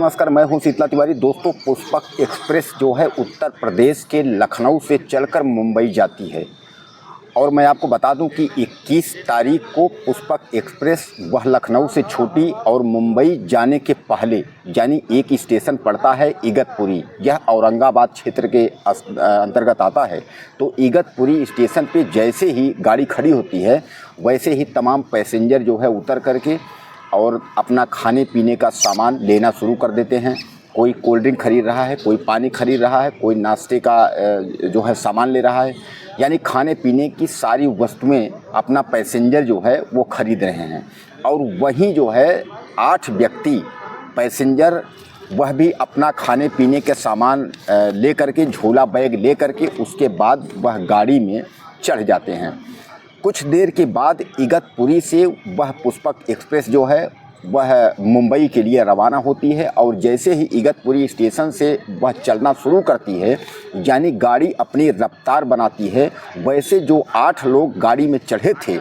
नमस्कार, मैं हूं शीतला तिवारी। दोस्तों, पुष्पक एक्सप्रेस जो है उत्तर प्रदेश के लखनऊ से चलकर मुंबई जाती है और मैं आपको बता दूं कि 21 तारीख को पुष्पक एक्सप्रेस वह लखनऊ से छूटी और मुंबई जाने के पहले यानी एक स्टेशन पड़ता है इगतपुरी। यह औरंगाबाद क्षेत्र के अंतर्गत आता है। तो इगतपुरी स्टेशन पे जैसे ही गाड़ी खड़ी होती है वैसे ही तमाम पैसेंजर जो है उतर करके और अपना खाने पीने का सामान लेना शुरू कर देते हैं। कोई कोल्ड ड्रिंक खरीद रहा है, कोई पानी खरीद रहा है, कोई नाश्ते का जो है सामान ले रहा है, यानी खाने पीने की सारी वस्तुएं अपना पैसेंजर जो है वो खरीद रहे हैं। और वहीं जो है 8 व्यक्ति पैसेंजर वह भी अपना खाने पीने के सामान ले करके, झोला बैग ले करके उसके बाद वह गाड़ी में चढ़ जाते हैं। कुछ देर के बाद इगतपुरी से वह पुष्पक एक्सप्रेस जो है वह मुंबई के लिए रवाना होती है और जैसे ही इगतपुरी स्टेशन से वह चलना शुरू करती है यानी गाड़ी अपनी रफ्तार बनाती है, वैसे जो 8 लोग गाड़ी में चढ़े थे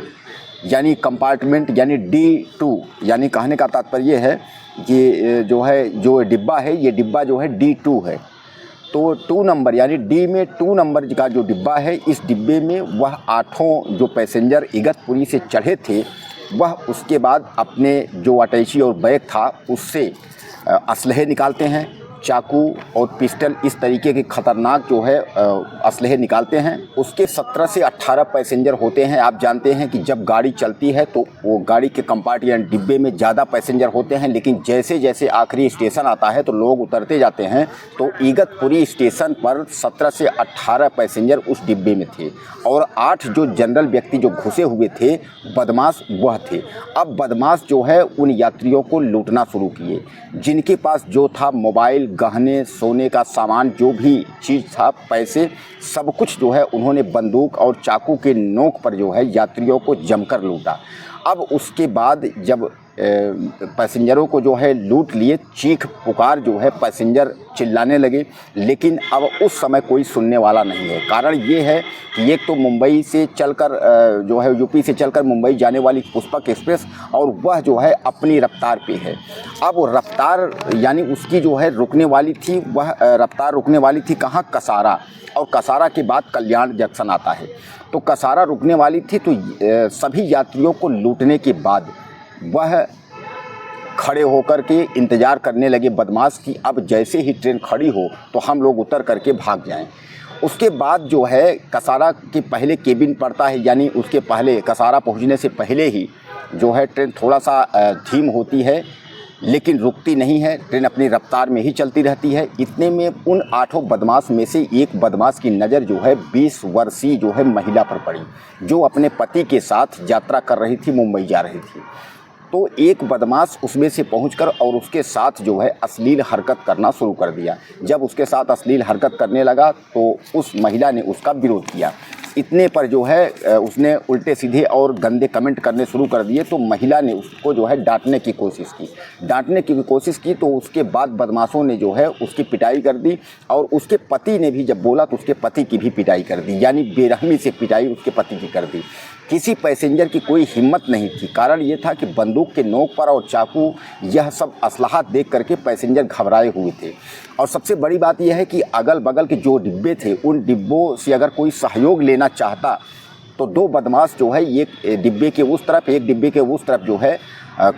यानी कंपार्टमेंट यानी D2, यानी कहने का तात्पर्य है कि जो डिब्बा है ये डिब्बा जो है D2 है। तो 2 नंबर यानी डी में 2 नंबर का जो डिब्बा है, इस डिब्बे में वह 8 जो पैसेंजर इगतपुरी से चढ़े थे वह उसके बाद अपने जो अटैची और बैग था उससे असलहे निकालते हैं, चाकू और पिस्टल, इस तरीके के ख़तरनाक जो है असलहे निकालते हैं। उसके 17 से 18 पैसेंजर होते हैं। आप जानते हैं कि जब गाड़ी चलती है तो वो गाड़ी के कंपार्ट या डिब्बे में ज़्यादा पैसेंजर होते हैं, लेकिन जैसे जैसे आखिरी स्टेशन आता है तो लोग उतरते जाते हैं। तो इगतपुरी स्टेशन पर 17 से 18 पैसेंजर उस डिब्बे में थे और 8 जो जनरल व्यक्ति जो घुसे हुए थे बदमाश वह थे। अब बदमाश जो है उन यात्रियों को लूटना शुरू किए। जिनके पास जो था मोबाइल, गहने, सोने का सामान, जो भी चीज़ था, पैसे, सब कुछ जो है उन्होंने बंदूक और चाकू के नोक पर जो है यात्रियों को जमकर लूटा। अब उसके बाद जब पैसेंजरों को जो है लूट लिए, चीख पुकार जो है पैसेंजर चिल्लाने लगे, लेकिन अब उस समय कोई सुनने वाला नहीं है। कारण ये है कि एक तो मुंबई से चलकर जो है यूपी से चलकर मुंबई जाने वाली पुष्पक एक्सप्रेस और वह जो है अपनी रफ्तार पे है। अब रफ्तार यानी उसकी जो है रुकने वाली थी, वह रफ्तार रुकने वाली थी कहाँ? कसारा, और कसारा के बाद कल्याण जंक्शन आता है। तो कसारा रुकने वाली थी। तो सभी यात्रियों को लूटने के बाद वह खड़े होकर के इंतज़ार करने लगे बदमाश की अब जैसे ही ट्रेन खड़ी हो तो हम लोग उतर करके भाग जाएं। उसके बाद जो है कसारा के पहले केबिन पड़ता है, यानी उसके पहले कसारा पहुंचने से पहले ही जो है ट्रेन थोड़ा सा धीम होती है, लेकिन रुकती नहीं है। ट्रेन अपनी रफ्तार में ही चलती रहती है। इतने में उन 8 बदमाश में से एक बदमाश की नज़र जो है 20 वर्षीय जो है महिला पर पड़ी, जो अपने पति के साथ यात्रा कर रही थी, मुंबई जा रही थी। तो एक बदमाश उसमें से पहुंचकर और उसके साथ जो है अश्लील हरकत करना शुरू कर दिया। जब उसके साथ अश्लील हरकत करने लगा तो उस महिला ने उसका विरोध किया। इतने पर जो है उसने उल्टे सीधे और गंदे कमेंट करने शुरू कर दिए। तो महिला ने उसको जो है डांटने की कोशिश की तो उसके बाद बदमाशों ने जो है उसकी पिटाई कर दी और उसके पति ने भी जब बोला तो उसके पति की भी पिटाई कर दी, यानी बेरहमी से पिटाई उसके पति की कर दी। किसी पैसेंजर की कोई हिम्मत नहीं थी। कारण ये था कि बंदूक के नोक पर और चाकू, यह सब असलहा देख करके पैसेंजर घबराए हुए थे। और सबसे बड़ी बात यह है कि अगल बगल के जो डिब्बे थे उन डिब्बों से अगर कोई सहयोग लेना चाहता तो 2 बदमाश जो है एक डिब्बे के उस तरफ एक डिब्बे के उस तरफ जो है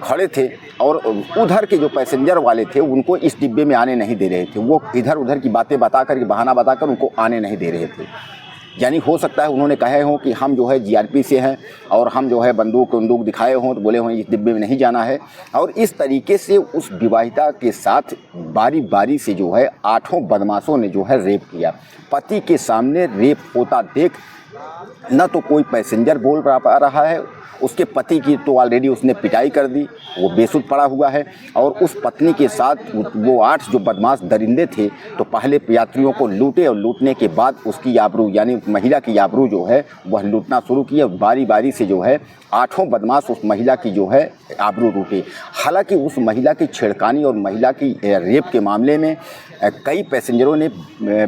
खड़े थे और उधर के जो पैसेंजर वाले थे उनको इस डिब्बे में आने नहीं दे रहे थे। वो इधर उधर की बातें बता कर, बहाना बताकर उनको आने नहीं दे रहे थे। यानी हो सकता है उन्होंने कहे हों कि हम जो है GRP से हैं और हम जो है बंदूक दिखाए हों तो बोले हों इस डिब्बे में नहीं जाना है। और इस तरीके से उस विवाहिता के साथ बारी बारी से जो है 8 बदमाशों ने जो है रेप किया। पति के सामने रेप होता देख न तो कोई पैसेंजर बोल पा रहा है, उसके पति की तो ऑलरेडी उसने पिटाई कर दी, वो बेसुध पड़ा हुआ है। और उस पत्नी के साथ वो 8 जो बदमाश दरिंदे थे तो पहले यात्रियों को लूटे और लूटने के बाद उसकी आबरू यानी महिला की आबरू जो है वह लूटना शुरू किया। बारी बारी से जो है 8 बदमाश उस महिला की जो है आबरू लूटे। हालांकि उस महिला की छेड़खानी और महिला की रेप के मामले में कई पैसेंजरों ने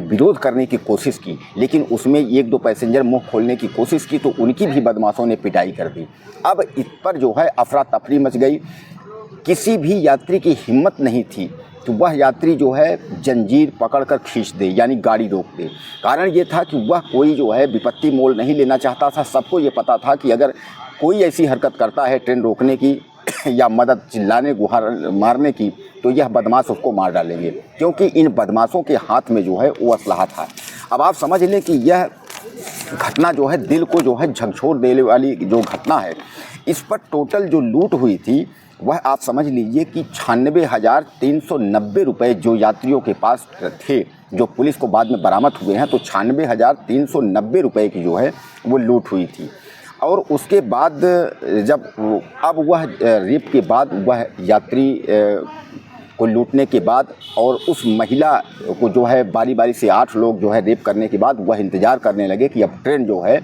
विरोध करने की कोशिश की, लेकिन उसमें 1-2 पैसेंजर मुंह खोलने की कोशिश की तो उनकी भी बदमाशों ने पिटाई कर दी। अब इस पर जो है अफरा तफरी मच गई। किसी भी यात्री की हिम्मत नहीं थी कि वह यात्री जो है जंजीर पकड़कर खींच दे, यानी गाड़ी रोक दे। कारण ये था कि वह कोई जो है विपत्ति मोल नहीं लेना चाहता था। सबको ये पता था कि अगर कोई ऐसी हरकत करता है ट्रेन रोकने की या मदद चिल्लाने गुहार मारने की, तो यह बदमाश उसको मार डालेंगे, क्योंकि इन बदमाशों के हाथ में जो है वो असलहा था। अब आप समझ लें कि यह घटना जो है दिल को जो है झकझोर देने वाली जो घटना है। इस पर टोटल जो लूट हुई थी वह आप समझ लीजिए कि 96,390 रुपये जो यात्रियों के पास थे, जो पुलिस को बाद में बरामद हुए हैं, तो 96,390 रुपये की जो है वो लूट हुई थी। और उसके बाद जब अब वह रेप के बाद वह यात्री को लूटने के बाद और उस महिला को जो है बारी बारी से 8 लोग जो है रेप करने के बाद वह इंतज़ार करने लगे कि अब ट्रेन जो है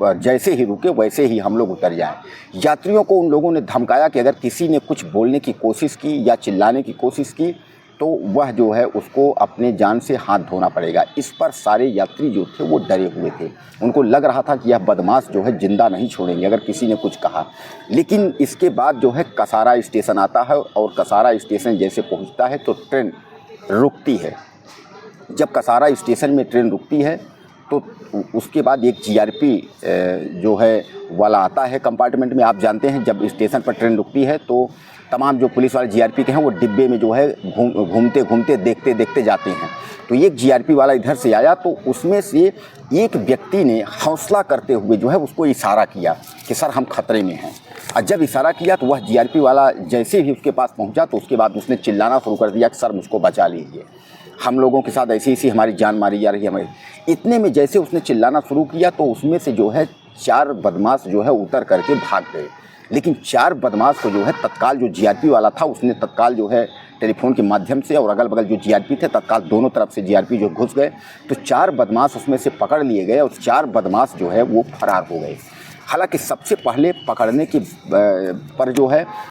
जैसे ही रुके वैसे ही हम लोग उतर जाएं। यात्रियों को उन लोगों ने धमकाया कि अगर किसी ने कुछ बोलने की कोशिश की या चिल्लाने की कोशिश की तो वह जो है उसको अपने जान से हाथ धोना पड़ेगा। इस पर सारे यात्री जो थे वो डरे हुए थे। उनको लग रहा था कि यह बदमाश जो है जिंदा नहीं छोड़ेंगे अगर किसी ने कुछ कहा। लेकिन इसके बाद जो है कसारा स्टेशन आता है और कसारा स्टेशन जैसे पहुंचता है तो ट्रेन रुकती है। जब कसारा स्टेशन में ट्रेन रुकती है तो उसके बाद एक जीआरपी जो है वाला आता है कंपार्टमेंट में। आप जानते हैं जब स्टेशन पर ट्रेन रुकती है तो तमाम जो पुलिस वाले जीआरपी के हैं वो डिब्बे में जो है घूमते घूमते देखते देखते जाते हैं। तो एक जीआरपी वाला इधर से आया तो उसमें से एक व्यक्ति ने हौसला करते हुए जो है उसको इशारा किया कि सर हम खतरे में हैं। और जब इशारा किया तो वह जीआरपी वाला जैसे ही उसके पास पहुंचा तो उसके बाद उसने चिल्लाना शुरू कर दिया कि सर मुझको बचा लीजिए, हम लोगों के साथ ऐसी ऐसी हमारी जान मारी जा रही है हमारी। इतने में जैसे उसने चिल्लाना शुरू किया तो उसमें से जो है 4 बदमाश जो है उतर करके भाग गए। लेकिन 4 बदमाश को जो है तत्काल जो जीआरपी वाला था उसने तत्काल जो है टेलीफोन के माध्यम से और अगल बगल जो जीआरपी थे तत्काल दोनों तरफ से जीआरपी जो घुस गए तो 4 बदमाश उसमें से पकड़ लिए गए और 4 बदमाश जो है वो फरार हो गए। हालांकि सबसे पहले पकड़ने की पर जो है